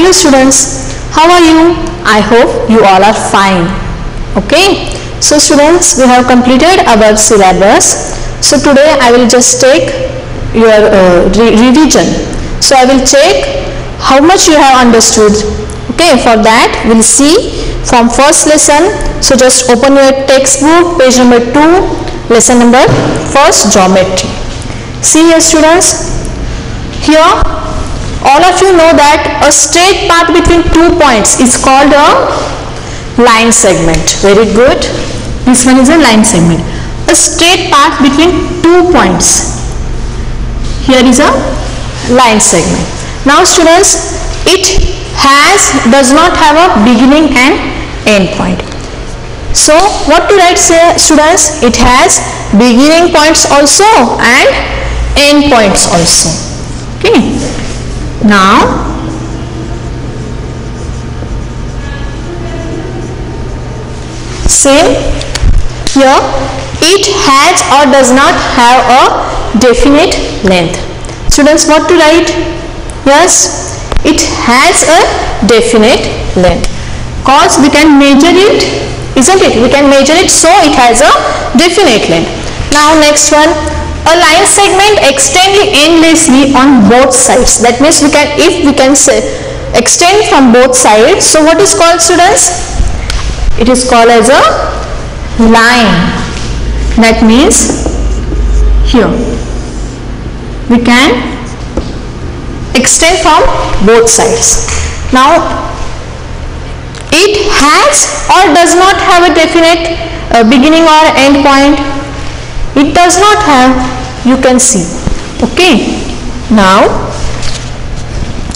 Hello students, how are you? I hope you all are fine. Okay, so students, we have completed our syllabus. So today I will just take your revision. So I will check how much you have understood. Okay, for that we'll see from first lesson. So just open your textbook, page number 2, lesson number first, geometry. See here students, here all of you know that a straight path between 2 points is called a line segment. Very good. This one is a line segment. A straight path between 2 points. Here is a line segment. Now students, it does not have a beginning and end point. So what to write here students? It has beginning points also and end points also. Okay. Now same here, it has or does not have a definite length. Students, what to write? Yes, it has a definite length because we can measure it, isn't it? We can measure it, so it has a definite length. Now next one, a line segment extends endlessly on both sides. That means if we can say extend from both sides, so what is called students? It is called as a line. That means here we can extend from both sides. Now it has or does not have a definite beginning or end point. It does not have, you can see. Okay, now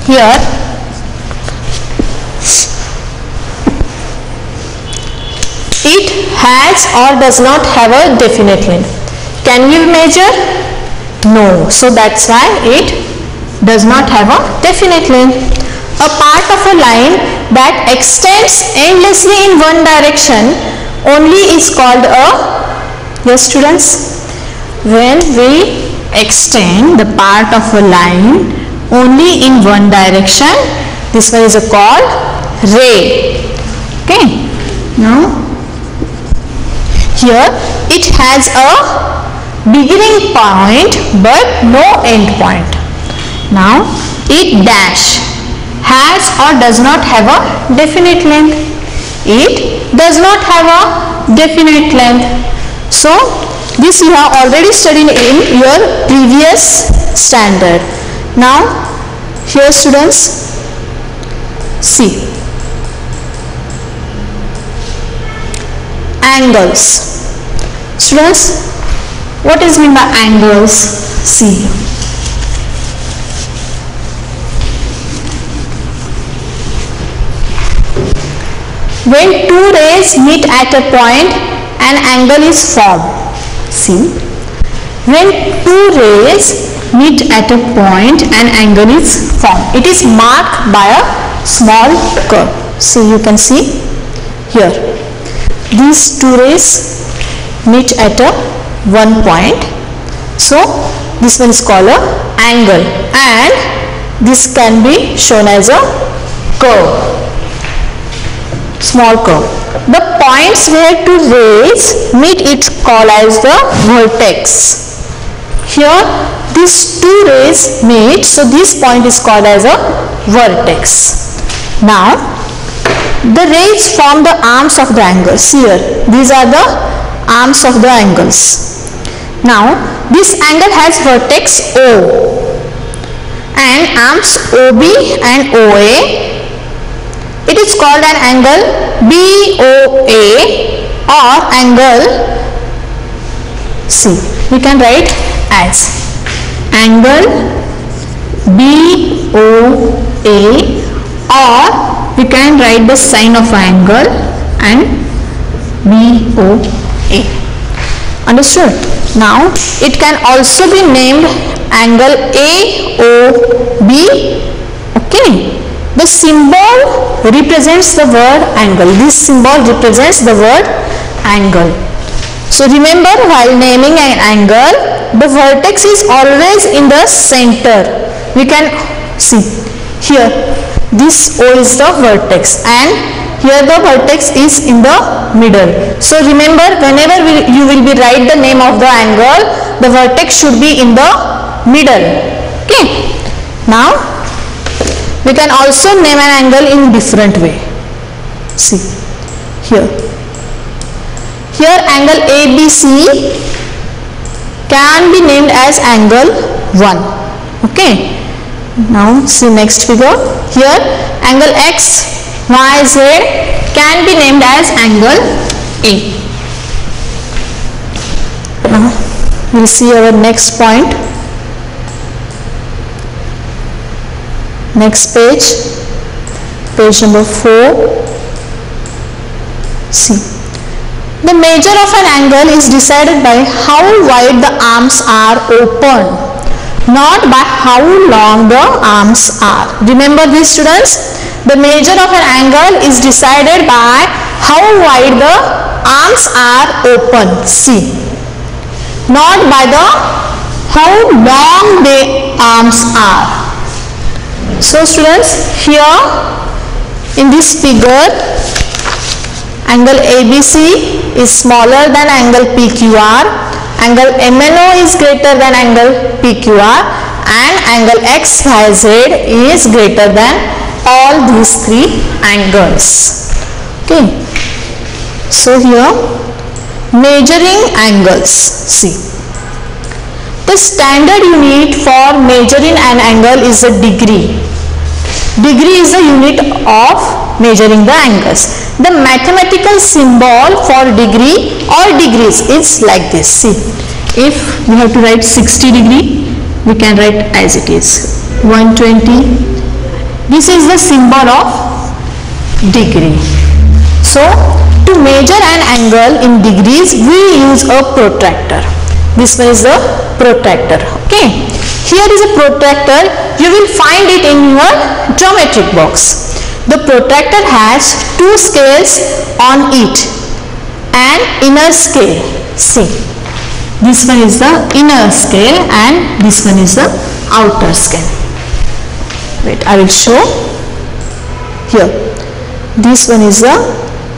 here it has or does not have a definite length. Can we measure? No, so that's why it does not have a definite length. A part of a line that extends endlessly in one direction only is called a, yes students, when we extend the part of a line only in one direction, this one is called ray. Okay, now here it has a beginning point but no end point. Now it dash has or does not have a definite length. It does not have a definite length. So this you have already studied in your previous standard. Now here students, see angles. Students, what is meant by angles? See, when two rays meet at a point, an angle is formed. See, when two rays meet at a point, an angle is formed. It is marked by a small curve. So you can see here, these two rays meet at a one point. So this one is called a angle, and this can be shown as a curve, small curve. The points where two rays meet, it's called as the vertex. Here these two rays meet, so this point is called as a vertex. Now the rays form the arms of the angles. Here these are the arms of the angles. Now this angle has vertex O and arms OB and OA. It is called an angle BOA or angle, see, we can write as angle BOA, or we can write the sign of angle and BOA. Understood? Now it can also be named angle AOB. Okay. The symbol represents the word angle. This symbol represents the word angle. So remember, while naming an angle, the vertex is always in the center. We can see here This O is the vertex and here the vertex is in the middle. So remember, whenever you will be write the name of the angle, the vertex should be in the middle. Okay. Now we can also name an angle in different way. See here. Here angle ABC can be named as angle 1. Okay. Now see next figure. Here angle X, Y, Z can be named as angle A. Now we will see our next point. Next page, page number 4. See, the measure of an angle is decided by how wide the arms are open, not by how long the arms are. Remember this, students, the measure of an angle is decided by how wide the arms are open. See, not by the how long the arms are. So students, here in this figure, angle ABC is smaller than angle PQR, angle MNO is greater than angle PQR, and angle XYZ is greater than all these three angles. Okay. So here measuring angles. See, the standard unit for measuring an angle is a degree. Degree is the unit of measuring the angles. The mathematical symbol for degree or degrees is like this. See, if we have to write 60 degree, we can write as it is 120. This is the symbol of degree. So to measure an angle in degrees, we use a protractor. This one is the protractor. Okay. Here is a protractor. You will find it in your geometric box. The protractor has two scales on it. An inner scale. See, this one is the inner scale and this one is the outer scale. Wait, I will show. Here, this one is the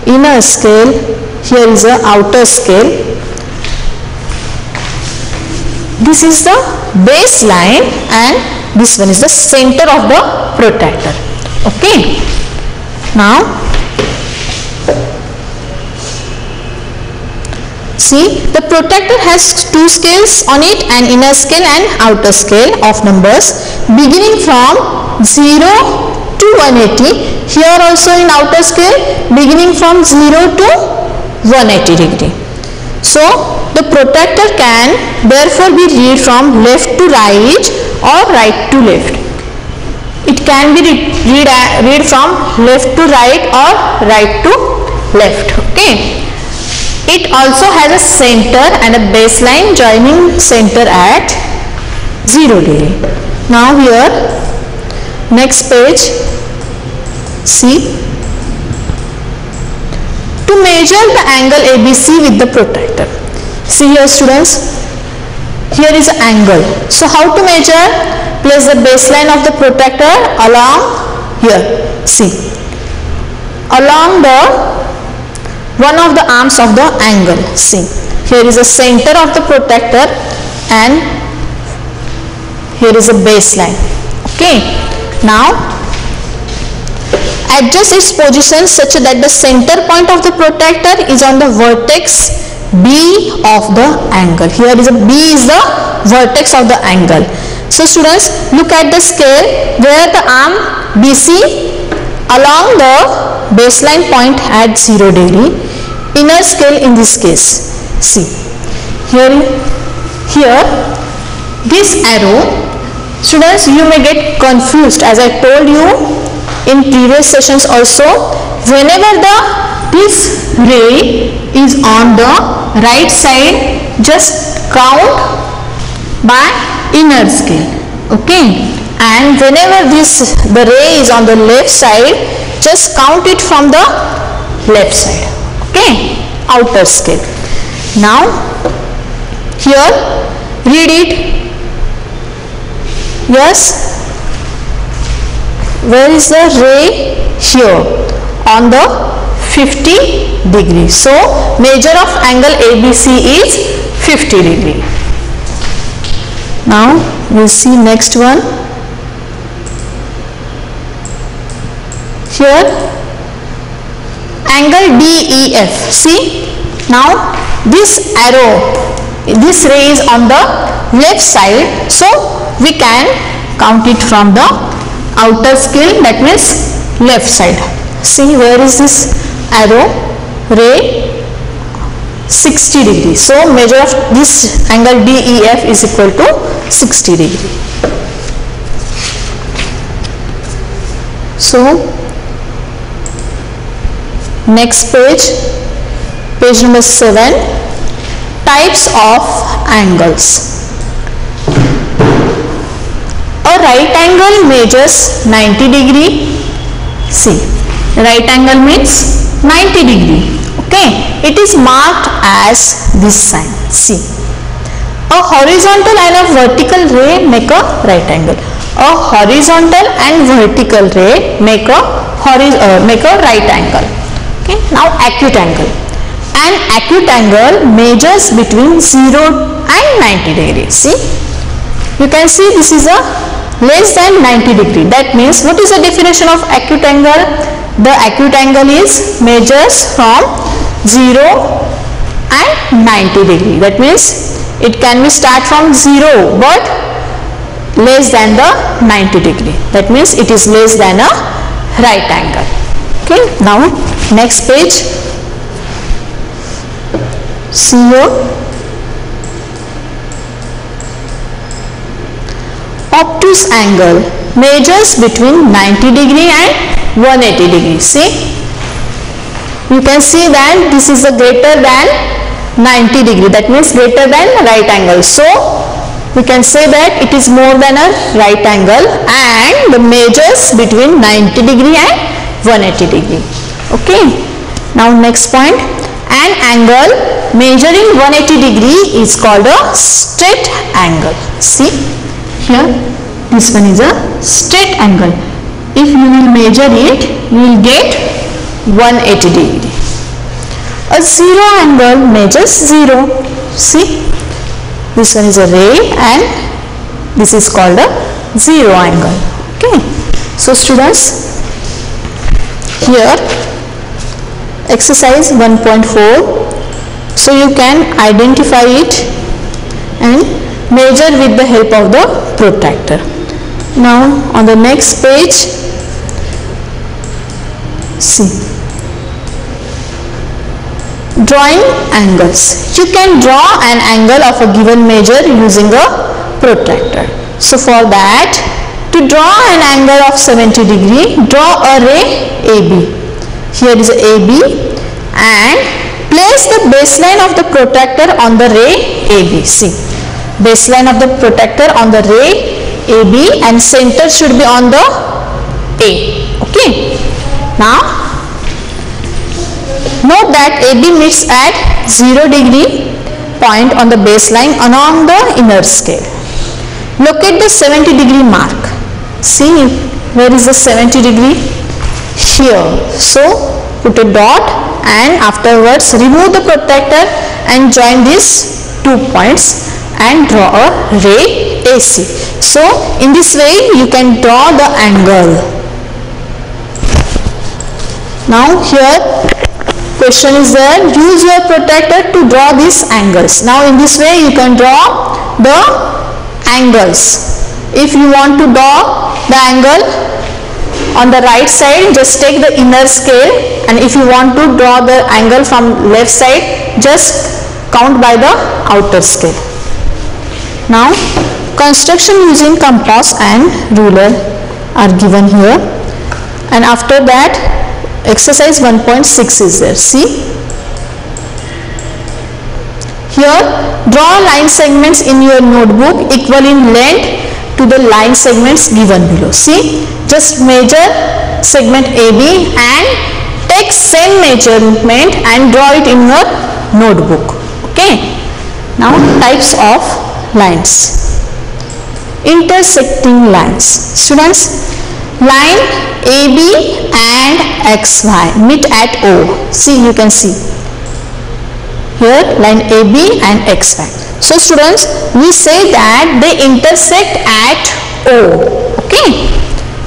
inner scale. Here is the outer scale. This is the baseline and this one is the center of the protractor. Okay. Now see, the protractor has two scales on it, an inner scale and outer scale of numbers beginning from 0 to 180. Here also in outer scale beginning from 0 to 180 degree. So the protractor can therefore be read from left to right or right to left. It can be read from left to right or right to left. Okay. It also has a center and a baseline joining center at 0 degree. Now here, next page, see, to measure the angle ABC with the protractor. See here students, here is an angle. So how to measure? Place the baseline of the protractor along here. See, along the one of the arms of the angle. See, here is the center of the protractor and here is a baseline. Okay. Now adjust its position such that the center point of the protractor is on the vertex B of the angle. Here is a B is the vertex of the angle. So students, look at the scale where the arm BC along the baseline point at 0 degree, inner scale in this case. See, here this arrow, students, you may get confused as I told you in previous sessions also. Whenever this ray is on the right side, just count by inner scale. Okay, and whenever the ray is on the left side, just count it from the left side. Okay, outer scale. Now here read it. Yes, where is the ray? Here, on the 50 degree. So measure of angle ABC is 50 degree. Now we'll see next one. Here angle DEF. See, now this arrow, this ray is on the left side, so we can count it from the outer scale, that means left side. See, where is this arrow? Ray 60 degree. So measure of this angle DEF is equal to 60 degree. So next page, page number 7, types of angles. A right angle measures 90 degree. See, right angle means 90 degree. Okay, it is marked as this sign. See, a horizontal and a vertical ray make a right angle. A horizontal and vertical ray make a right angle. Okay, now acute angle. An acute angle measures between 0 and 90 degrees. See, you can see this is a less than 90 degree. That means, what is the definition of acute angle? The acute angle is measures from 0 and 90 degree. That means it can be start from 0 but less than the 90 degree. That means it is less than a right angle. Okay, now next page. See here, obtuse angle measures between 90 degree and 180 degree. See, you can see that this is a greater than 90 degree, that means greater than right angle. So we can say that it is more than a right angle and measures between 90 degree and 180 degree. Okay, now next point, an angle measuring 180 degree is called a straight angle. See here, this one is a straight angle. If you will measure it, you will get 180 degree. A zero angle measures 0. See, this one is a ray and this is called a zero angle. Okay, so students, here exercise 1.4. So you can identify it and measure with the help of the protractor. Now on the next page, see, drawing angles. You can draw an angle of a given measure using a protractor. So for that, to draw an angle of 70 degree, draw a ray AB. Here is AB and place the baseline of the protractor on the ray AB. See, baseline of the protractor on the ray AB and center should be on the A. Okay, now note that AB meets at 0 degree point on the baseline along the inner scale. Locate the 70 degree mark. See, where is the 70 degree? Here. So put a dot and afterwards remove the protractor and join these 2 points and draw a ray AC. So in this way you can draw the angle. Now here question is there, use your protractor to draw these angles. Now in this way you can draw the angles. If you want to draw the angle on the right side, just take the inner scale, and if you want to draw the angle from left side, just count by the outer scale. Now construction using compass and ruler are given here, and after that exercise 1.6 is there. See, here draw line segments in your notebook equal in length to the line segments given below. See, just measure segment AB and take same measurement and draw it in your notebook. Okay, now types of lines. Intersecting lines. Students, line AB and XY meet at O. See, you can see here line AB and XY. So students, we say that they intersect at O. Okay.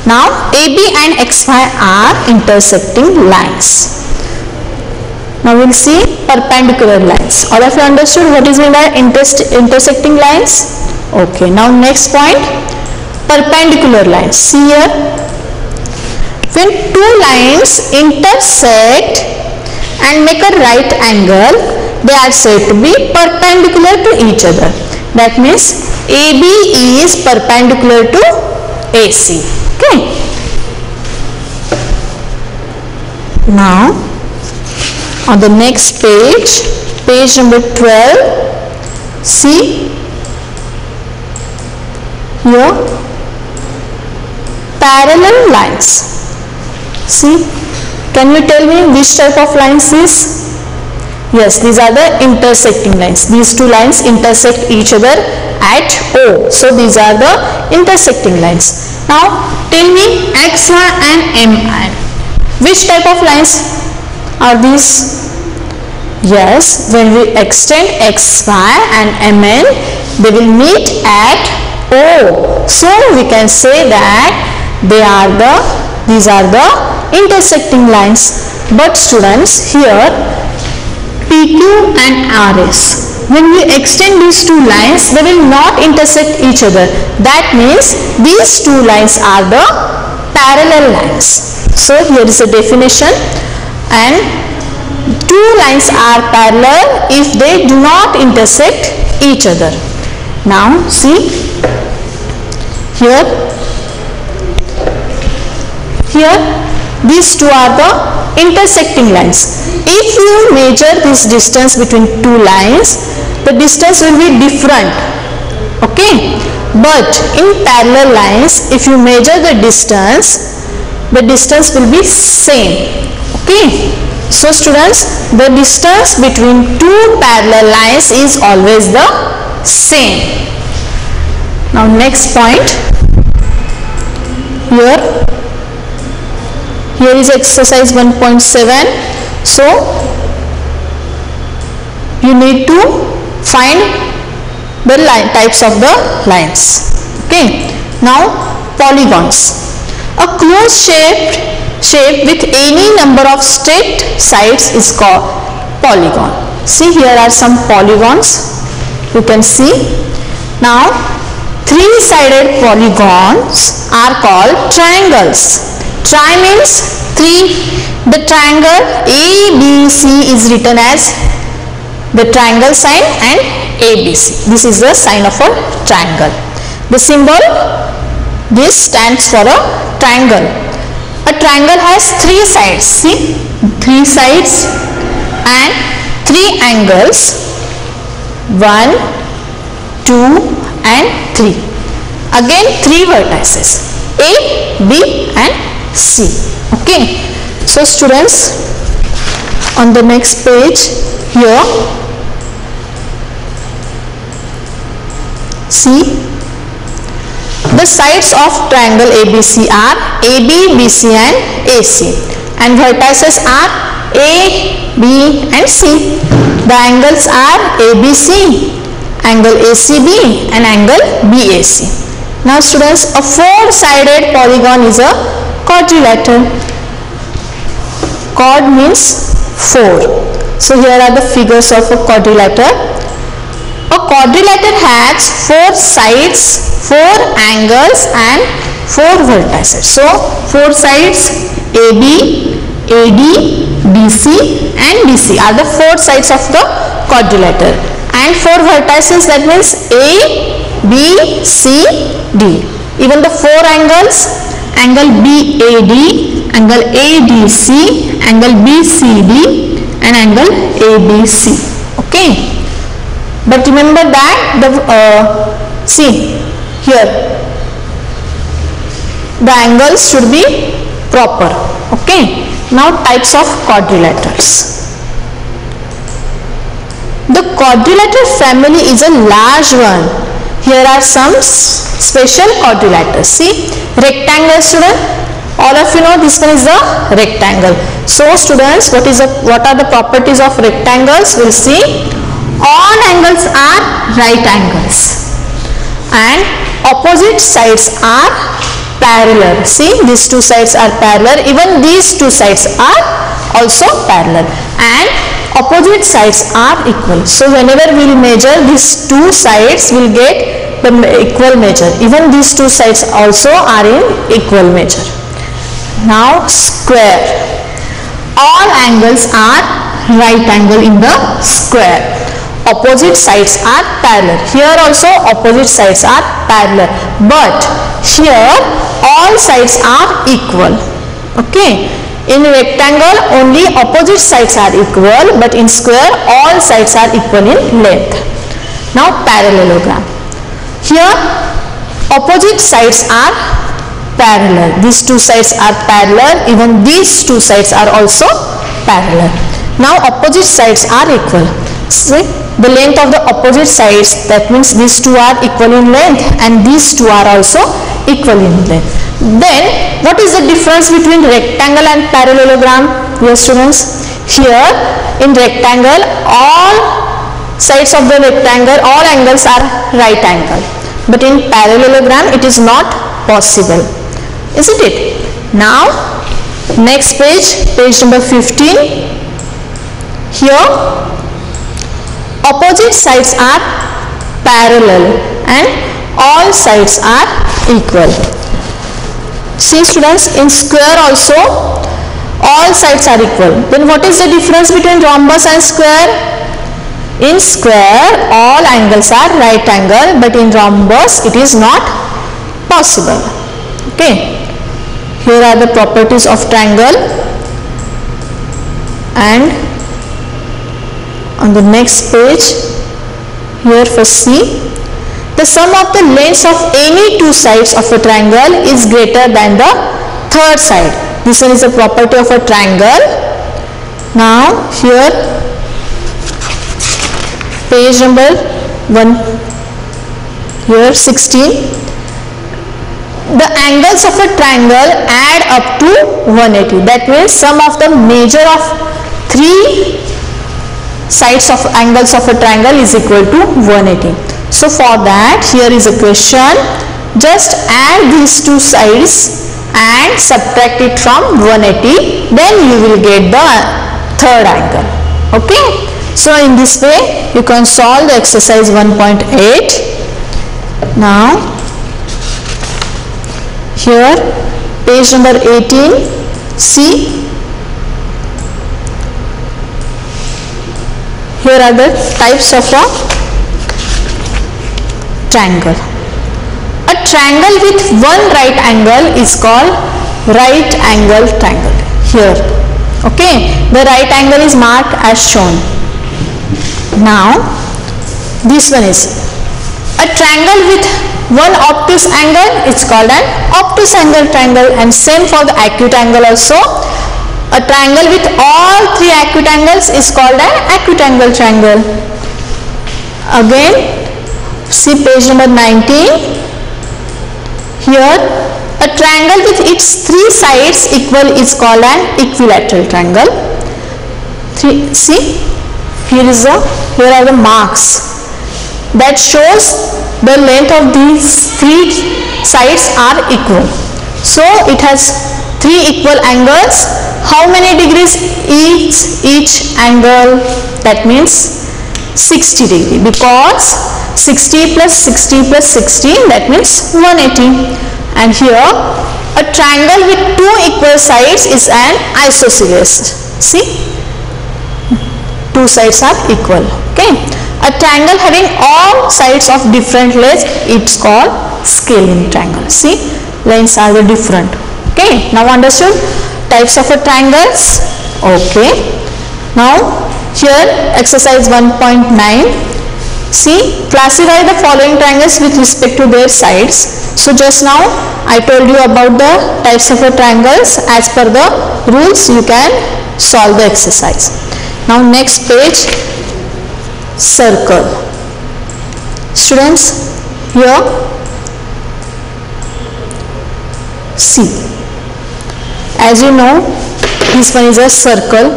Now AB and XY are intersecting lines. Now we will see perpendicular lines. All of you understood what is meant by intersecting lines? Okay. Now next point, perpendicular lines. See here, when two lines intersect and make a right angle, they are said to be perpendicular to each other. That means AB is perpendicular to AC. Okay. Now on the next page, page number 12, see here, parallel lines. See, can you tell me which type of lines is? Yes, these are the intersecting lines. These two lines intersect each other at O. So these are the intersecting lines. Now tell me XY and MN. Which type of lines are these? Yes, when we extend XY and MN, they will meet at O. So we can say that these are the intersecting lines. But students, here PQ and RS, when we extend these two lines, they will not intersect each other. That means these two lines are the parallel lines. So here is a definition, and two lines are parallel if they do not intersect each other. Now see here, these two are the intersecting lines. If you measure this distance between two lines, the distance will be different. Okay, but in parallel lines, if you measure the distance will be same. Okay, so students, the distance between two parallel lines is always the same. Now next point, here is exercise 1.7. So you need to find the types of the lines. Okay, now polygons. A closed shape with any number of straight sides is called polygon. See, here are some polygons you can see. Now three-sided polygons are called triangles. Tri means three. The triangle ABC is written as the triangle sign and ABC. This is the sign of a triangle. The symbol, this stands for a triangle. A triangle has three sides. See, three sides and three angles, 1, 2 and 3. Again three vertices, A, B and C. Okay, so students, on the next page here, see, the sides of triangle ABC are AB, BC and AC, and vertices are A, B and C. The angles are ABC, angle ACB and angle BAC. Now students, a four-sided polygon is a quadrilateral. Quad means 4. So here are the figures of a quadrilateral. A quadrilateral has 4 sides, 4 angles and 4 vertices. So 4 sides, AB, AD, BC and BC are the 4 sides of the quadrilateral, and 4 vertices, that means A, B, C, D. Even the 4 angles, angle BAD, angle ADC, angle BCD and angle ABC. Okay, but remember that see here, the angles should be proper. Okay, now types of quadrilaterals. The quadrilateral family is a large one. Here are some special quadrilaterals. See, rectangle student, All of you know this one is the rectangle. So students, what are the properties of rectangles? We'll see. All angles are right angles and opposite sides are parallel. See, these two sides are parallel. Even these two sides are also parallel and opposite sides are equal. So whenever we will measure these two sides, we will get the equal measure. Even these two sides also are in equal measure. Now square. All angles are right angle in the square. Opposite sides are parallel. Here also opposite sides are parallel, but here all sides are equal. Okay. In rectangle only opposite sides are equal, but in square all sides are equal in length. Now parallelogram. Here opposite sides are parallel. These two sides are parallel. Even these two sides are also parallel. Now opposite sides are equal. See, the length of the opposite sides, that means these two are equal in length and these two are also equal in length. Then what is the difference between rectangle and parallelogram? Yes students, here in rectangle all sides of the rectangle, all angles are right angle, but in parallelogram it is not possible, isn't it? Now next page, page number 15. Here opposite sides are parallel and all sides are equal. See students, in square also all sides are equal. Then what is the difference between rhombus and square? In square all angles are right angle, but in rhombus it is not possible. Okay. Here are the properties of triangle, and on the next page, here first see, the sum of the lengths of any two sides of a triangle is greater than the third side. This one is a property of a triangle. Now here page number 1, here 16. The angles of a triangle add up to 180. That means sum of the measure of three sides of angles of a triangle is equal to 180. So for that, here is a question. Just add these two sides and subtract it from 180, then you will get the third angle. Okay. So in this way you can solve the exercise 1.8. Now here page number 18, see, here are the types of a triangle. A triangle with one right angle is called right angle triangle. Here, okay, the right angle is marked as shown. Now this one is a triangle with one obtuse angle, it's called an obtuse angle triangle, and same for the acute angle also. A triangle with all three acute angles is called an acute angle triangle. Again, see page number 19. Here, a triangle with its three sides equal is called an equilateral triangle. See, here are the marks that shows the length of these three sides are equal. So it has three equal angles. How many degrees each angle? That means 60 degree, because 60 plus 60 plus 60, that means 180. And here a triangle with two equal sides is an isosceles. See, two sides are equal. Okay. A triangle having all sides of different lengths, it's called scalene triangle. See, lengths are the different. Okay, now understood types of a triangles. Okay, now here exercise 1.9. See, classify the following triangles with respect to their sides. So just now I told you about the types of a triangles. As per the rules you can solve the exercise. Now next page, circle. Students, here see, as you know, this one is a circle.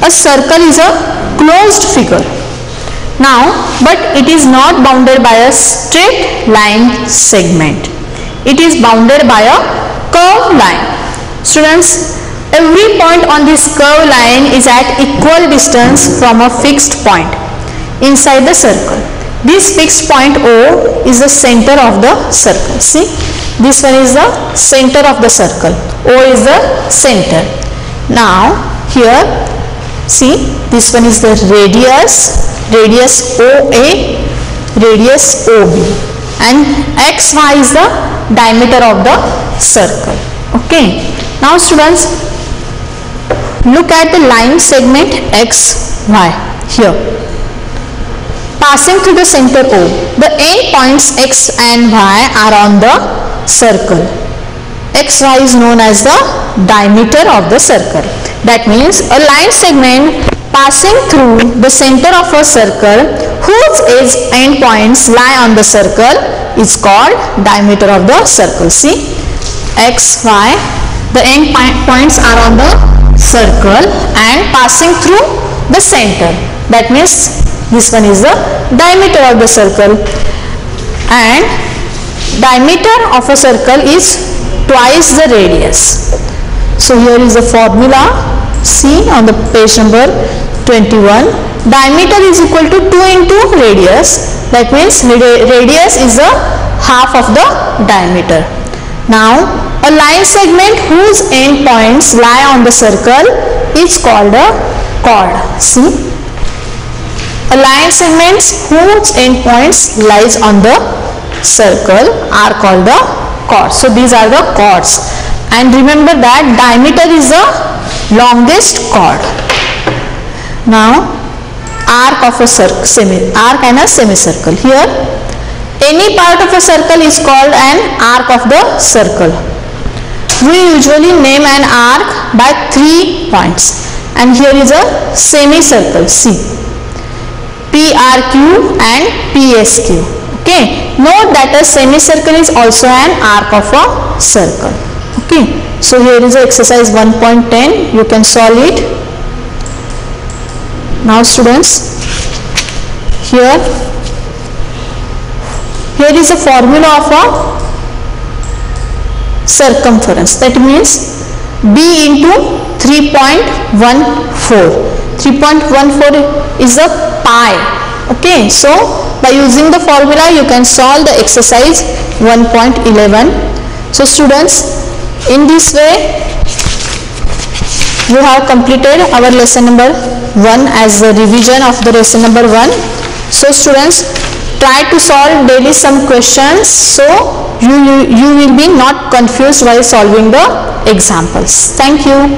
A circle is a closed figure. Now, but it is not bounded by a straight line segment. It is bounded by a curved line. Students, every point on this curved line is at equal distance from a fixed point inside the circle. This fixed point O is the center of the circle. See, this one is the center of the circle. O is the center. Now, here, see, this one is the radius OA, radius OB, and XY is the diameter of the circle. Okay. Now students, look at the line segment XY here. Passing through the center O, the end points X and Y are on the circle. XY is known as the diameter of the circle. That means a line segment passing through the center of a circle whose end points lie on the circle is called diameter of the circle. See, XY, the end points are on the circle and passing through the center. That means this one is the diameter of the circle, and diameter of a circle is twice the radius. So here is the formula. See on the page number 21. Diameter is equal to 2 into radius. That means radius is a half of the diameter. Now, a line segment whose end points lie on the circle is called a chord. See, a line segments whose end points lies on the circle are called the chords. So these are the chords, and remember that diameter is the longest chord. Now, arc of a circle, arc and a semicircle. Here, any part of a circle is called an arc of the circle. We usually name an arc by 3 points, and here is a semicircle. See, PRQ and PSQ. Okay, note that a semicircle is also an arc of a circle. Okay, so here is exercise 1.10. You can solve it. Now students, here is a formula of a circumference. That means B into 3.14. 3.14 is a pi. Okay, so by using the formula you can solve the exercise 1.11. So students, in this way we have completed our lesson number 1 as a revision of the lesson number 1. So students, try to solve daily some questions so you will be not confused while solving the examples. Thank you.